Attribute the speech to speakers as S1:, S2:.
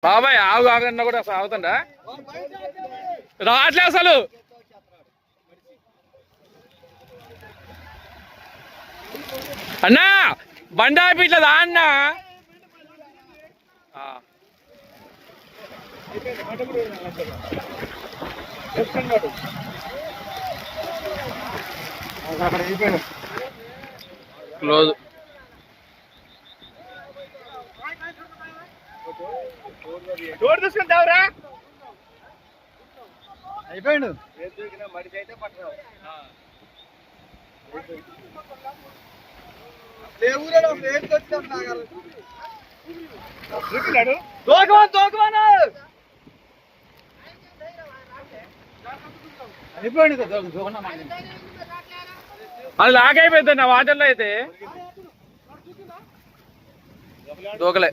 S1: బాబాయ్ ఆగు ఆగన్నా కూడా అసలు ఆగుతుండా రావట్లే అసలు. అన్నా బండి ఆపిట్లేదా అన్నా? క్లోజ్. డోర్ తీసుకుంటావురా? అయిపోయాడు. అది లాగైపోయింది నా వాటర్లో అయితే దూకలే.